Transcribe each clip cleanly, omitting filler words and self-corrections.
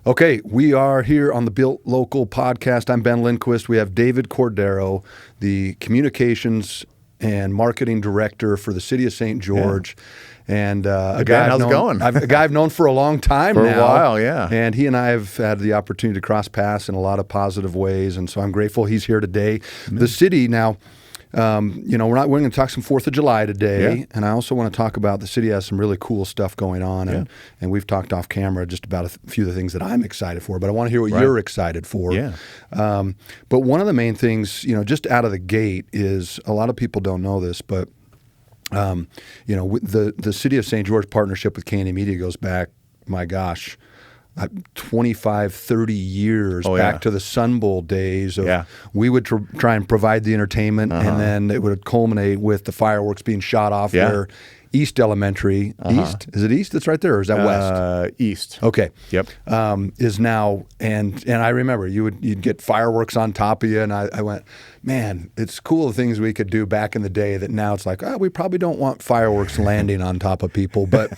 Okay, we are here on the Built Local podcast. I'm Ben Lindquist. We have David Cordero, the communications and marketing director for the city of St. George. And a guy I've known for a long time now. For a while, yeah. And he and I have had the opportunity to cross paths in a lot of positive ways. And so I'm grateful he's here today. Mm-hmm. The city now, we're going to talk some 4th of July today. Yeah. And I also want to talk about the city has some really cool stuff going on. And we've talked off camera just about a few of the things that I'm excited for. But I want to hear what you're excited for. Yeah. But one of the main things, just out of the gate is a lot of people don't know this, but the City of St. George partnership with Candy Media goes back, my gosh, 25, 30 years back to the Sun Bowl days. We would try and provide the entertainment, and then it would culminate with the fireworks being shot off there. East Elementary, East? Is it East that's right there, or is that West? East. Okay. Yep. Is now, and I remember you'd get fireworks on top of you, and I went, man, it's cool the things we could do back in the day that now it's like, we probably don't want fireworks landing on top of people. But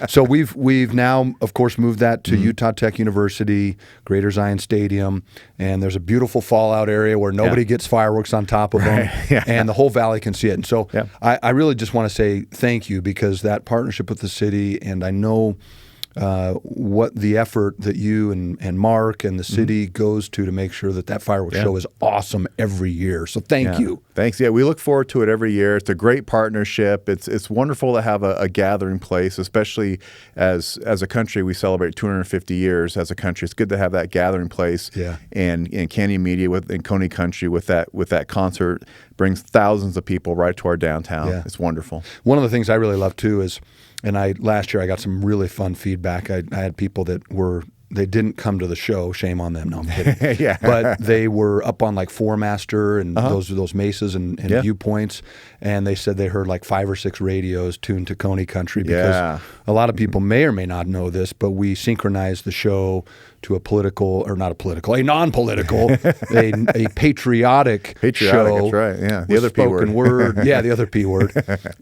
so we've now, of course, moved that to Utah Tech University, Greater Zion Stadium, and there's a beautiful fallout area where nobody gets fireworks on top of them, and the whole valley can see it. And so I really just want to say thank you, because that partnership with the city, and I know what the effort that you and Mark and the city goes to make sure that fireworks show is awesome every year. So thank you. Thanks. Yeah, we look forward to it every year. It's a great partnership. It's wonderful to have a gathering place, especially as a country. We celebrate 250 years as a country. It's good to have that gathering place. Yeah. And Candy Media and Coney Country with that concert brings thousands of people right to our downtown. Yeah. It's wonderful. One of the things I really love too is, and last year I got some really fun feedback. I had people that they didn't come to the show. Shame on them. No, I'm kidding. But they were up on like Four Master and those mesas and viewpoints, and they said they heard like 5 or 6 radios tuned to Coney Country, because a lot of people may or may not know this, but we synchronized the show to a non-political, a patriotic show. That's right. Yeah, the other spoken word. The other P word.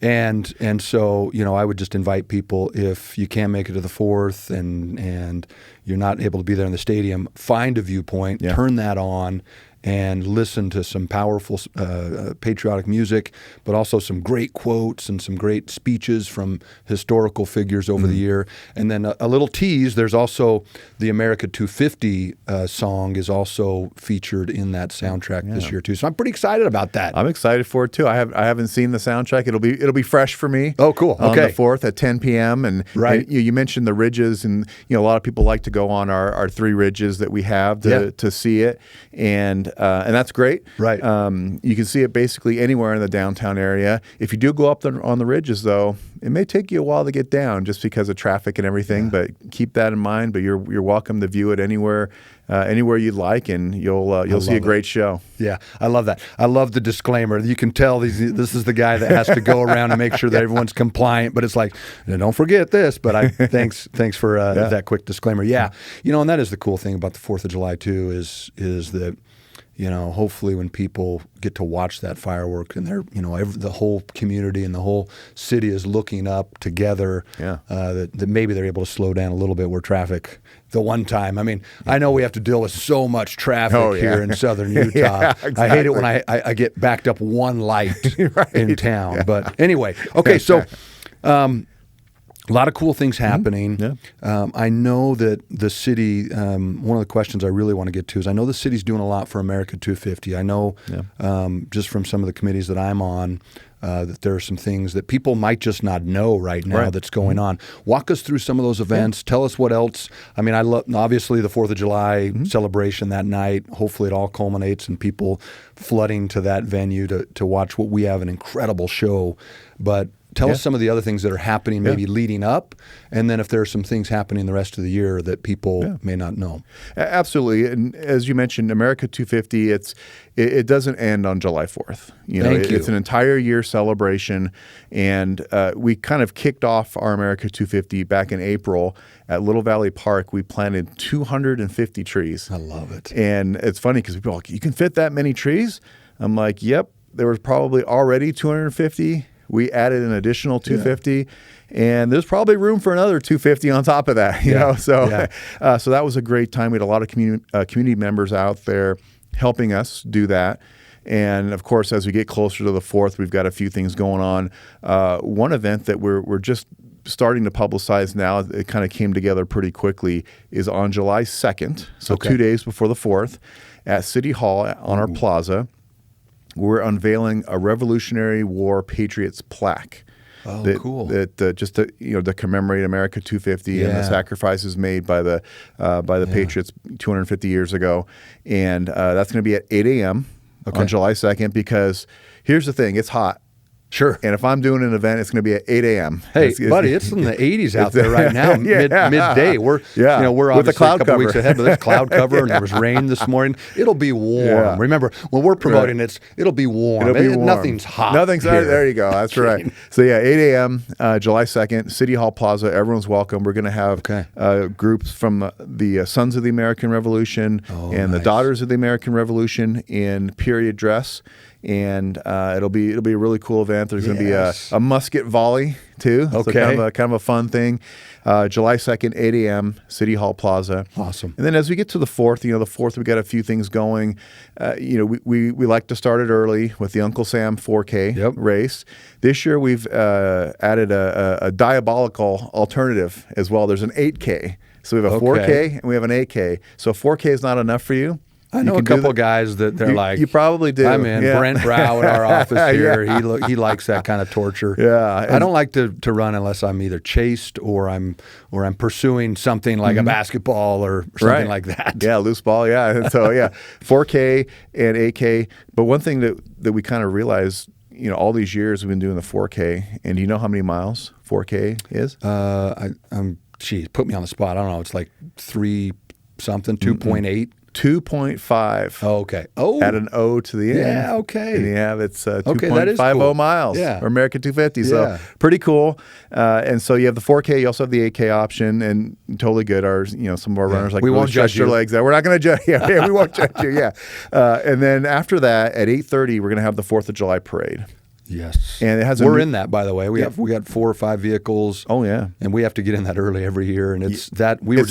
And so I would just invite people, if you can't make it to the 4th and you're not able to be there in the stadium, find a viewpoint, turn that on, and listen to some powerful patriotic music, but also some great quotes and some great speeches from historical figures over the year. And then a little tease, there's also the America 250 song is also featured in that soundtrack this year too. So I'm pretty excited about that. I'm excited for it too. I haven't seen the soundtrack. It'll be fresh for me. Oh, cool. On the 4th at 10 p.m. And you mentioned the ridges, and a lot of people like to go on our 3 ridges that we have to see it. And that's great. Right. You can see it basically anywhere in the downtown area. If you do go up on the ridges, though, it may take you a while to get down just because of traffic and everything. But keep that in mind. But you're welcome to view it anywhere you'd like, and you'll see a great show. Yeah, I love that. I love the disclaimer. You can tell this is the guy that has to go around and make sure that everyone's compliant. But it's like, don't forget this. But thanks for that quick disclaimer. Yeah, and that is the cool thing about the 4th of July too, is that, hopefully when people get to watch that firework and they're, the whole community and the whole city is looking up together, that maybe they're able to slow down a little bit where traffic, the one time. I mean, I know we have to deal with so much traffic here in southern Utah. Exactly. I hate it when I get backed up one light in town. Yeah. But anyway, okay, so a lot of cool things happening. I know that the city, one of the questions I really want to get to is, I know the city's doing a lot for America 250. I know just from some of the committees that I'm on, that there are some things that people might just not know right now that's going on. Walk us through some of those events. Tell us what else. I mean, I love, obviously, the 4th of July celebration that night. Hopefully it all culminates in people flooding to that venue to watch what we have an incredible show. But tell us some of the other things that are happening maybe leading up, and then if there are some things happening the rest of the year that people may not know. Absolutely. And as you mentioned, America 250, it doesn't end on July 4th. It's an entire year celebration, and we kind of kicked off our America 250 back in April at Little Valley Park. We planted 250 trees. I love it. And it's funny because people are like, you can fit that many trees? I'm like, yep. There was probably already 250. We added an additional 250, and there's probably room for another 250 on top of that. You know, so so that was a great time. We had a lot of community members out there helping us do that. And of course, as we get closer to the 4th, we've got a few things going on. One event that we're just starting to publicize now, it kind of came together pretty quickly, is on July 2nd, so 2 days before the 4th, at City Hall on our plaza. We're unveiling a Revolutionary War Patriots plaque. Oh, cool! That just to commemorate America 250 and the sacrifices made by the Patriots 250 years ago, and that's going to be at 8 a.m. on July 2nd. Because here's the thing: it's hot. Sure. And if I'm doing an event, it's going to be at 8 a.m. Hey, buddy, it's in the 80s out there right now, midday. We're obviously a couple weeks ahead, but there's cloud cover and there was rain this morning. It'll be warm. Yeah. Remember, when we're promoting it'll be warm. Nothing's hot. Nothing's hot. There you go. That's right. So 8 a.m., July 2nd, City Hall Plaza. Everyone's welcome. We're going to have groups from the Sons of the American Revolution and the Daughters of the American Revolution in period dress. And it'll be a really cool event. There's going to be a musket volley too. Okay. So kind of a fun thing. July 2nd, 8 a.m., City Hall Plaza. Awesome. And then as we get to the 4th, the 4th we got a few things going. We like to start it early with the Uncle Sam 4K race. This year we've added a diabolical alternative as well. There's an 8K. So we have a 4K and we have an 8K. So 4K is not enough for you. I know a couple guys that they're like, you probably do. I'm in. Brent Brow at our office here. He likes that kind of torture. Yeah, I don't like to run unless I'm either chased or I'm pursuing something like a basketball or something like that. Yeah, loose ball. Yeah, and so 4K and 8K. But one thing that we kind of realized, all these years we've been doing the 4K, and do you know how many miles 4K is? Put me on the spot. I don't know. It's like 3-something, 2.8. 2.5. Oh, okay. Oh, add an O to the end. Yeah, okay. And it's 2.50 miles for America 250. So pretty cool. And so you have the 4K. You also have the 8K option, and totally good. Our some of our runners like we won't judge your legs. We're not going to judge. Yeah, we won't judge you. Yeah. And then after that, at 8:30, we're going to have the 4th of July parade. Yes, and it has. We're in that, by the way. We got 4 or 5 vehicles. Oh yeah, and we have to get in that early every year. And it's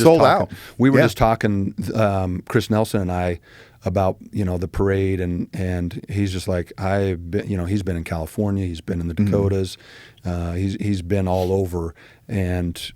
sold out. We were just talking, Chris Nelson and I, about the parade, and he's just like, I've been, he's been in California, he's been in the Dakotas, he's been all over, and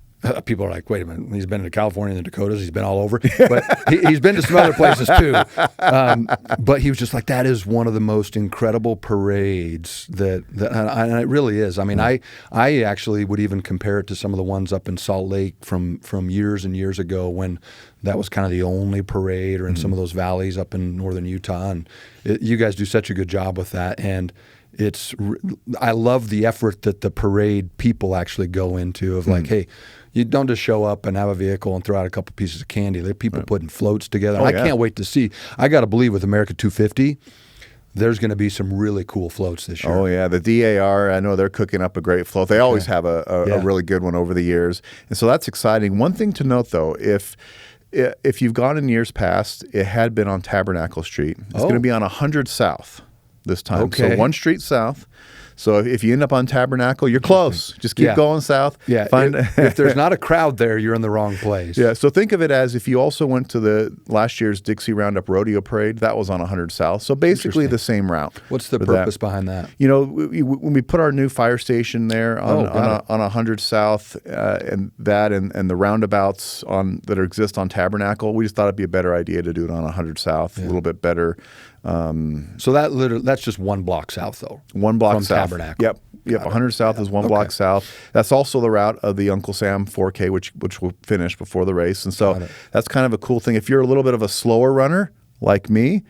people are like, wait a minute, he's been to California and the Dakotas, he's been all over. But he's been to some other places too. But he was just like, that is one of the most incredible parades and it really is. I mean, I actually would even compare it to some of the ones up in Salt Lake from years and years ago when that was kind of the only parade, or in some of those valleys up in northern Utah. And you guys do such a good job with that. And I love the effort that the parade people actually go into of like, hey, you don't just show up and have a vehicle and throw out a couple pieces of candy. There are people putting floats together. I can't wait to see. I got to believe with America 250, there's going to be some really cool floats this year. Oh yeah, the DAR, I know they're cooking up a great float. They always have a really good one over the years. And so that's exciting. One thing to note though, if you've gone in years past, it had been on Tabernacle Street. It's going to be on 100 South this time. Okay. So 1 street south. So if you end up on Tabernacle, you're close. Just keep going south. Yeah. If there's not a crowd there, you're in the wrong place. Yeah. So think of it as if you also went to the last year's Dixie Roundup Rodeo Parade, that was on 100 South. So basically the same route. What's the purpose behind that? When we put our new fire station there on 100 South and the roundabouts that exist on Tabernacle, we just thought it'd be a better idea to do it on 100 South, a little bit better. So that's just 1 block south, though. 1 block from south. Tabernacle. Yep. 100 South is 1 block south. That's also the route of the Uncle Sam 4K, which will finish before the race. And so that's kind of a cool thing. If you're a little bit of a slower runner like me,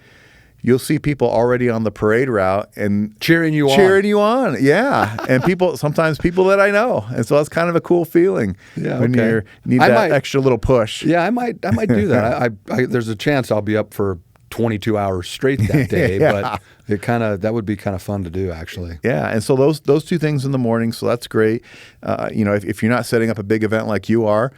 you'll see people already on the parade route and cheering you on. Yeah. And sometimes people that I know. And so that's kind of a cool feeling when you need that extra little push. Yeah, I might do that. There's a chance I'll be up for 22 hours straight that day, but that would be kind of fun to do, actually. Yeah, and so those 2 things in the morning, so that's great. If you're not setting up a big event like you are,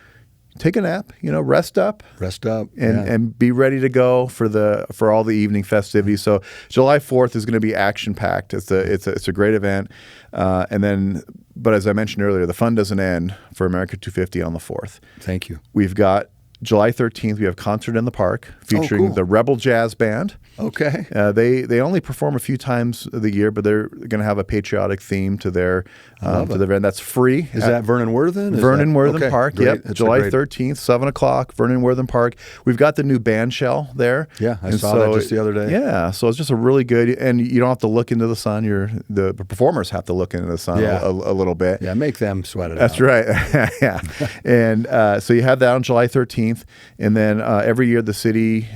take a nap, rest up, and be ready to go for all the evening festivities. So July 4th is going to be action packed. It's a great event, but as I mentioned earlier, the fun doesn't end for America 250 on the 4th. Thank you. We've got July 13th, we have Concert in the Park featuring the Rebel Jazz Band. Okay. They only perform a few times of the year, but they're going to have a patriotic theme to their event. That's free. Is that Vernon Worthen? Vernon Worthen Park. Great. Yep. July 13th, 7 o'clock, Vernon Worthen Park. We've got the new band shell there. Yeah, I saw that just the other day. Yeah, so it's just a really good, and you don't have to look into the sun. The performers have to look into the sun a little bit. Yeah, make them sweat it out. That's right. Yeah. And so you have that on July 13th. And then every year the city,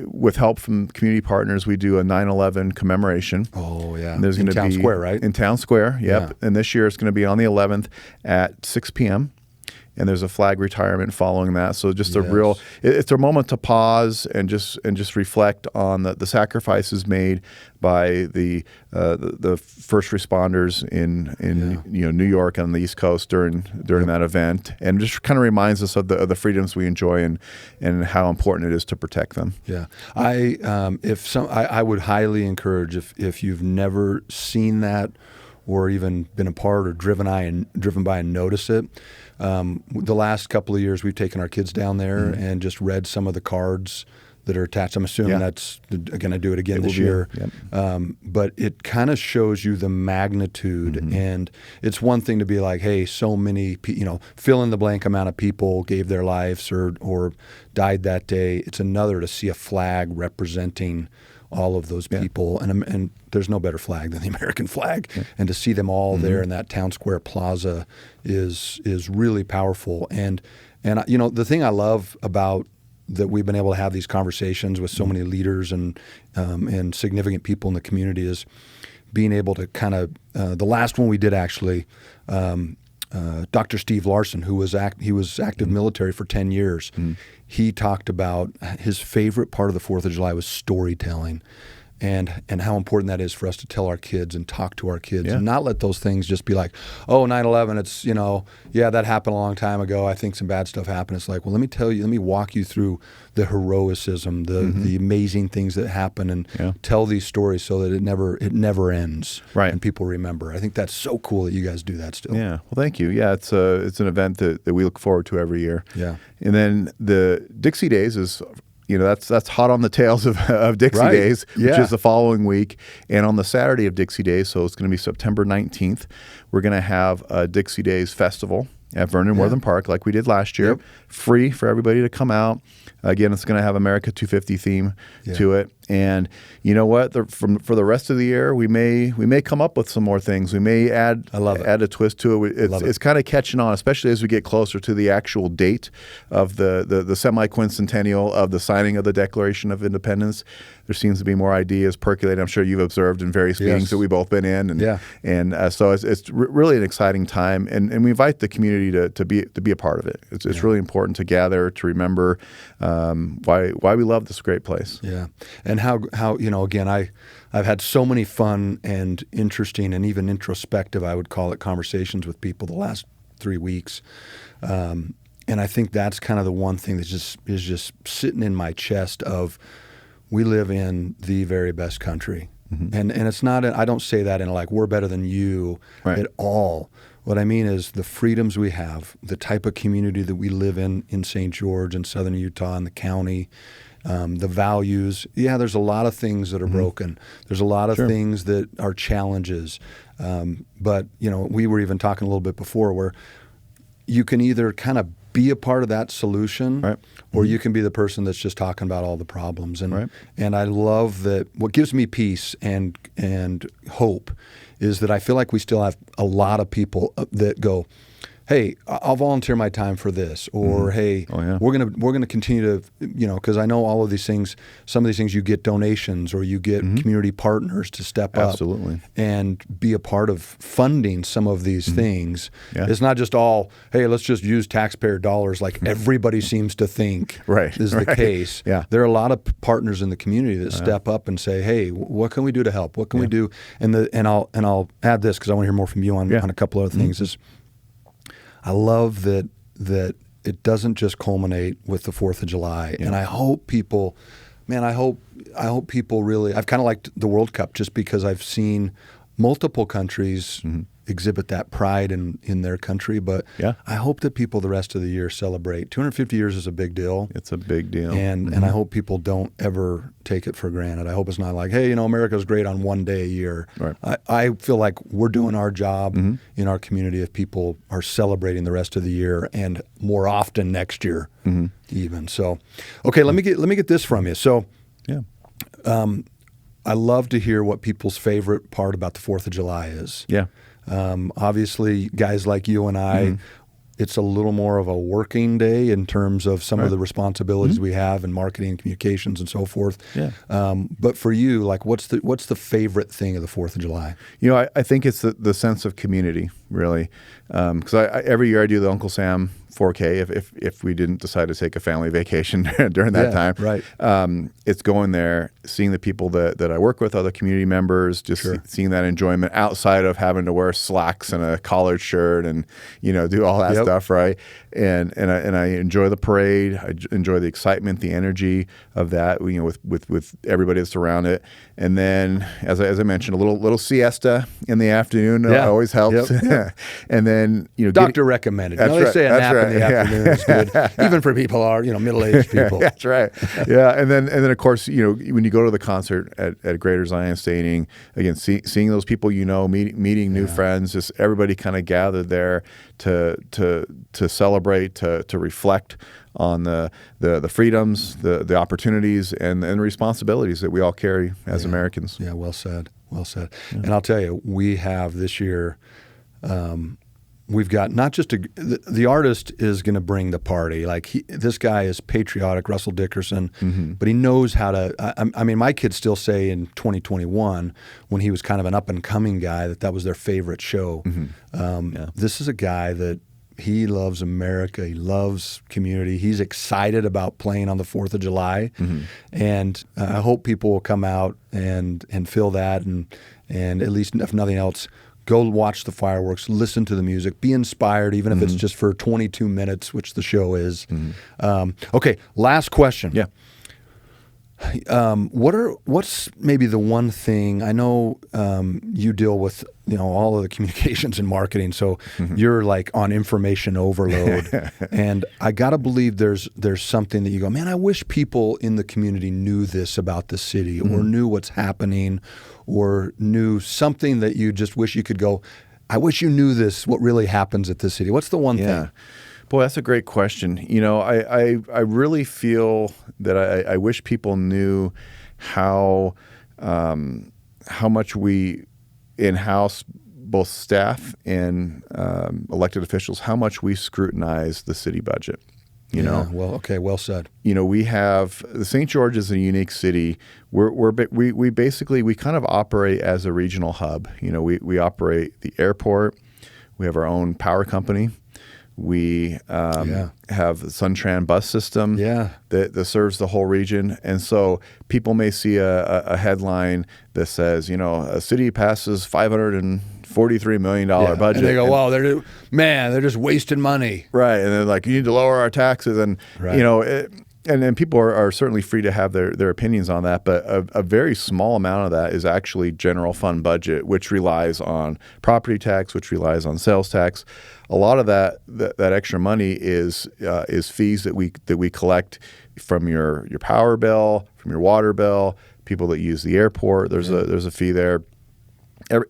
with help from community partners, we do a 9/11 commemoration. Oh, yeah. And there's in Town Square, right? In Town Square, yep. Yeah. And this year it's going to be on the 11th at 6 p.m. And there's a flag retirement following that. So just it's a moment to pause and just reflect on the sacrifices made by the first responders in New York on the East Coast during that event, and just kind of reminds us of the freedoms we enjoy and how important it is to protect them. Yeah, I would highly encourage if you've never seen that or even been a part or driven by and notice it. The last couple of years, we've taken our kids down there and just read some of the cards that are attached. I'm assuming that's going to do it again this year. Yep. But it kind of shows you the magnitude. And it's one thing to be like, hey, so many, fill in the blank amount of people gave their lives or died that day. It's another to see a flag representing all of those people, and there's no better flag than the American flag. And to see them all there in that Town Square Plaza is really powerful. And the thing I love about that we've been able to have these conversations with so many leaders and significant people in the community is being able to kind of the last one we did actually. Dr. Steve Larson, who was active military for 10 years, he talked about his favorite part of the 4th of July was storytelling, and how important that is for us to tell our kids and talk to our kids and not let those things just be like, oh, 9/11, it's, that happened a long time ago. I think some bad stuff happened. It's like, well, let me walk you through the heroism, the amazing things that happen, and tell these stories so that it never ends. Right. And people remember. I think that's so cool that you guys do that still. Yeah. Well, thank you. Yeah, it's an event that we look forward to every year. Yeah. And then the Dixie Days is, that's hot on the tails of Dixie Days, which is the following week. And on the Saturday of Dixie Days, so it's going to be September 19th, we're going to have a Dixie Days festival at Vernon Worthen Park like we did last year. Free for everybody to come out. Again, it's going to have America 250 theme to it. And you know what? For the rest of the year, we may come up with some more things. We may add a twist to it. It's kind of catching on, especially as we get closer to the actual date of the semi-quincentennial of the signing of the Declaration of Independence. There seems to be more ideas percolating. I'm sure you've observed in various meetings that we've both been in. And so it's really an exciting time. And we invite the community to be a part of it. It's really important to gather, to remember why we love this great place. Yeah. And how again, I've had so many fun and interesting and even introspective, I would call it, conversations with people the last 3 weeks. And I think that's kind of the one thing that is just sitting in my chest of we live in the very best country. And it's not, I don't say that in like we're better than you at all. What I mean is the freedoms we have, the type of community that we live in St. George and southern Utah and the county, the values. Yeah, there's a lot of things that are broken. There's a lot of things that are challenges. But, we were even talking a little bit before where you can either kind of be a part of that solution or you can be the person that's just talking about all the problems. And I love that what gives me peace and hope is that I feel like we still have a lot of people that go, hey, I'll volunteer my time for this, or hey, we're gonna continue to, because I know all of these things. Some of these things you get donations, or you get community partners to step up and be a part of funding some of these things. It's not just all, hey, let's just use taxpayer dollars like everybody seems to think is the case. There are a lot of partners in the community that step up and say, hey, what can we do to help? What can we do? And I'll add this because I want to hear more from you on a couple other things. I love that it doesn't just culminate with the 4th of July. And I hope people, man, I hope people really, I've kind of liked the World Cup just because I've seen multiple countries exhibit that pride in their country. But I hope that people the rest of the year celebrate. 250 years is a big deal. It's a big deal. And I hope people don't ever take it for granted. I hope it's not like, hey, America's great on one day a year. Right. I feel like we're doing our job in our community if people are celebrating the rest of the year and more often next year even. So, okay, let me get this from you. So, I love to hear what people's favorite part about the 4th of July is. Yeah. Obviously, guys like you and I, it's a little more of a working day in terms of some of the responsibilities we have in marketing and communications and so forth. Yeah. But for you, like, what's the favorite thing of the 4th of July? I think it's the sense of community, really. Because every year I do the Uncle Sam 4K if we didn't decide to take a family vacation during that time. Right. It's going there, seeing the people that I work with, other community members, just seeing that enjoyment outside of having to wear slacks and a collared shirt and do all that stuff, right? And I enjoy the parade. I enjoy the excitement, the energy of that. With everybody that's around it. And then, as I mentioned, a little siesta in the afternoon always helps. Yep. And then doctor recommended. They say a nap in the afternoon is good, even for people who are middle-aged people. That's right. Yeah, and then of course when you go to the concert at Greater Zion Stadium, again seeing those people meeting new friends, just everybody kind of gathered there to celebrate, to reflect on the freedoms, the opportunities, and the responsibilities that we all carry as Americans. Yeah, well said. Well said. Yeah. And I'll tell you, we have this year. We've got not just the artist is going to bring the party. Like this guy is patriotic, Russell Dickerson, but he knows how to. I mean, my kids still say in 2021, when he was kind of an up and coming guy, that was their favorite show. This is a guy that he loves America. He loves community. He's excited about playing on the 4th of July, and I hope people will come out and feel that, and at least if nothing else, go watch the fireworks, listen to the music, be inspired, even if it's just for 22 minutes, which the show is. Okay, last question. Yeah. What's maybe the one thing, I know you deal with all of the communications and marketing, so you're like on information overload, and I gotta believe there's something that you go, man, I wish people in the community knew this about the city, or knew what's happening, or knew something that you just wish you could go, I wish you knew this, what really happens at this city. What's the one thing? Boy, that's a great question. I really feel that I wish people knew how much we in-house, both staff and elected officials, how much we scrutinize the city budget. Well said. We have the St. George is a unique city. We basically kind of operate as a regional hub. We operate the airport. We have our own power company. We have the Suntran bus system that serves the whole region. And so people may see a headline that says, a city passes $543 million budget. And they go, wow, they're just wasting money. Right. And they're like, you need to lower our taxes. And, and then people are certainly free to have their opinions on that, but a very small amount of that is actually general fund budget, which relies on property tax, which relies on sales tax. A lot of that extra money is fees that we collect from your power bill, from your water bill, people that use the airport. There's a fee there.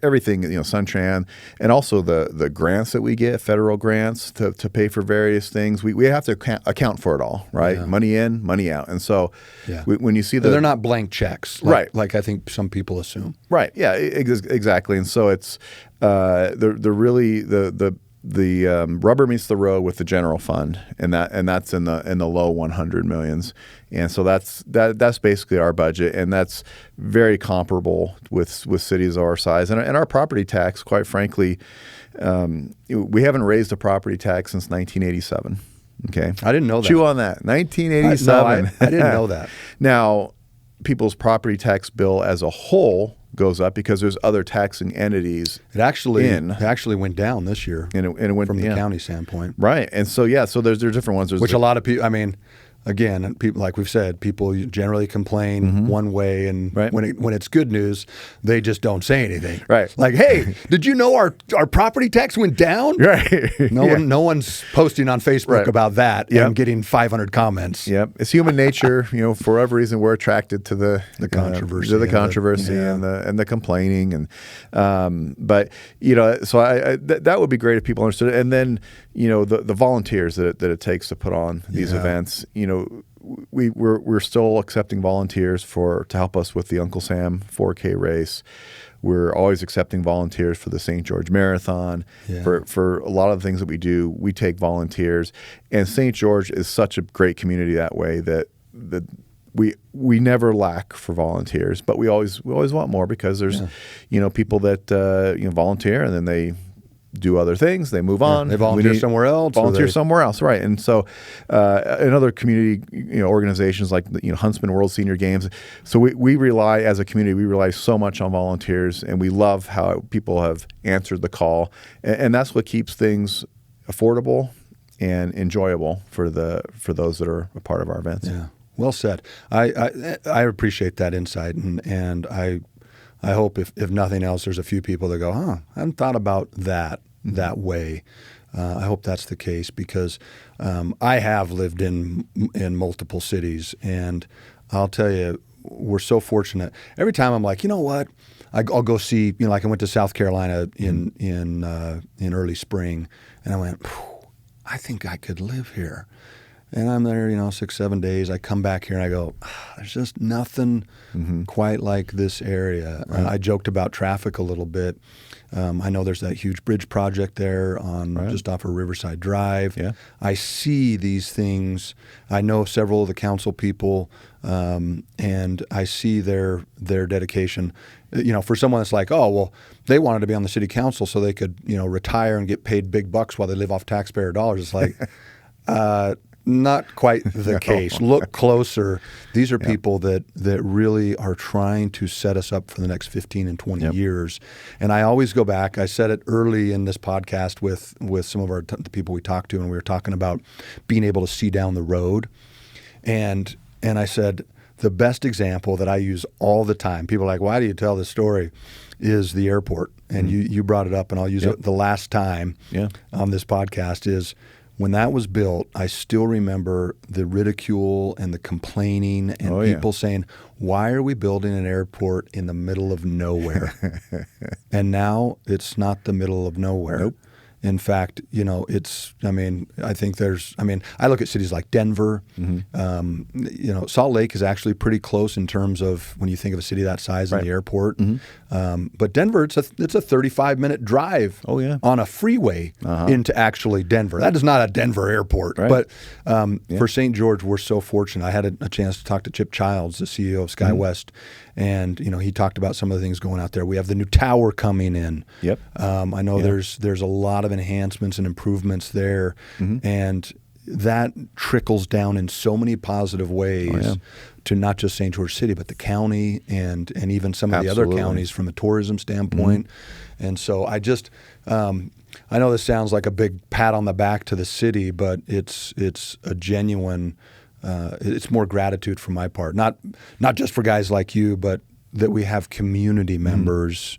Everything, Suntran, and also the grants that we get, federal grants to pay for various things. We have to account for it all, right? Yeah. Money in, money out. And so when you see they're not blank checks, like I think some people assume. Right. Yeah, exactly. And so it's the rubber meets the road with the general fund, and that's in the low 100 millions. And so that's basically our budget, and that's very comparable with cities of our size. And our property tax, quite frankly, we haven't raised a property tax since 1987. Okay, I didn't know that. Chew on that. 1987. I didn't know that. Now, people's property tax bill as a whole goes up because there's other taxing entities. It actually went down this year, and it went from the county standpoint, right? And so so there's different ones. Which a lot of people, I mean, again, people, like we've said, people generally complain one way, and when it's good news, they just don't say anything. Right. Like, hey, did you know our property tax went down? Right. No one's posting on Facebook about that and getting 500 comments. Yep. It's human nature. For whatever reason, we're attracted to the controversy, and the complaining, and but so that would be great if people understood it. And then the volunteers that it takes to put on these events. We're still accepting volunteers to help us with the Uncle Sam 4K race. We're always accepting volunteers for the St. George Marathon. Yeah. For a lot of the things that we do, we take volunteers. And St. George is such a great community that way that we never lack for volunteers. But we always want more, because there's people that volunteer and then they do other things, they move on. They volunteer somewhere else. Somewhere else, right? And so, in other community organizations like Huntsman World Senior Games, so we rely, as a community, we rely so much on volunteers, and we love how people have answered the call, and that's what keeps things affordable and enjoyable for those that are a part of our events. Yeah, well said. I appreciate that insight, and I hope if nothing else, there's a few people that go, I hadn't thought about that way. I hope that's the case, because I have lived in multiple cities, and I'll tell you, we're so fortunate. Every time I'm like, you know what, I'll go see, like I went to South Carolina in early spring, and I went, I think I could live here. And I'm there, 6-7 days. I come back here and I go, there's just nothing quite like this area. Right. I joked about traffic a little bit. I know there's that huge bridge project there just off of Riverside Drive. Yeah. I see these things. I know several of the council people, and I see their dedication. For someone that's like, oh, well, they wanted to be on the city council so they could, retire and get paid big bucks while they live off taxpayer dollars. It's like, not quite the case. Look closer. These are people that really are trying to set us up for the next 15 and 20 years. And I always go back. I said it early in this podcast with some of the people we talked to, and we were talking about being able to see down the road. And I said, the best example that I use all the time, people are like, why do you tell this story, is the airport. And you brought it up, and I'll use it the last time on this podcast, is when that was built, I still remember the ridicule and the complaining and people saying, why are we building an airport in the middle of nowhere? And now it's not the middle of nowhere. Nope. In fact, I think I look at cities like Denver. Salt Lake is actually pretty close in terms of when you think of a city that size and the airport. But Denver, it's a 35-minute drive on a freeway into actually Denver. That is not a Denver airport. Right. But for St. George, we're so fortunate. I had a chance to talk to Chip Childs, the CEO of SkyWest, and he talked about some of the things going out there. We have the new tower coming in. Yep. I know there's a lot of enhancements and improvements there, and that trickles down in so many positive ways to not just St. George City, but the county and even some of the other counties from a tourism standpoint. And so I just I know this sounds like a big pat on the back to the city, but it's a genuine. It's more gratitude from my part, not just for guys like you, but that we have community members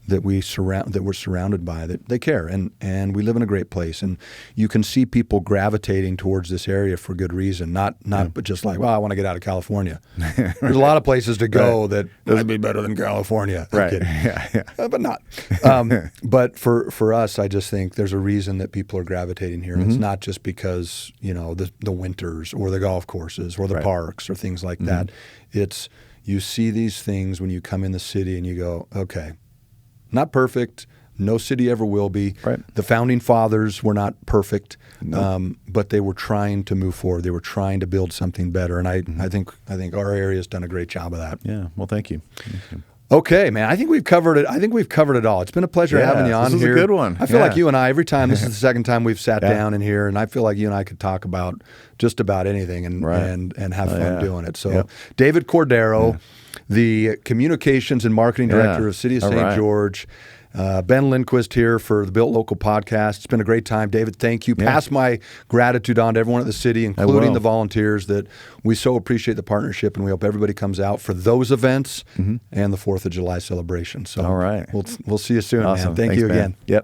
that we're surrounded by, that they care, and we live in a great place, and you can see people gravitating towards this area for good reason, not but just like, well, I want to get out of California. There's a lot of places to go that might be better than California. Right. But not. But for us, I just think there's a reason that people are gravitating here. It's not just because the winters or the golf courses or the parks or things like that. It's you see these things when you come in the city and you go, okay. Not perfect. No city ever will be. Right. The founding fathers were not perfect, but they were trying to move forward. They were trying to build something better, and I think our area has done a great job of that. Yeah. Well, thank you. Okay, man. I think we've covered it. I think we've covered it all. It's been a pleasure having you on here. This is a good one. I feel like you and I, every time, this is the second time we've sat down in here, and I feel like you and I could talk about just about anything and have fun doing it. So, David Cordero, the Communications and Marketing Director of City of St. George. Ben Lindquist here for the Built Local podcast. It's been a great time. David, thank you. Pass my gratitude on to everyone at the city, including the volunteers, that we so appreciate the partnership, and we hope everybody comes out for those events and the 4th of July celebration. So all right. We'll see you soon, awesome. man. Thanks, you again. Yep.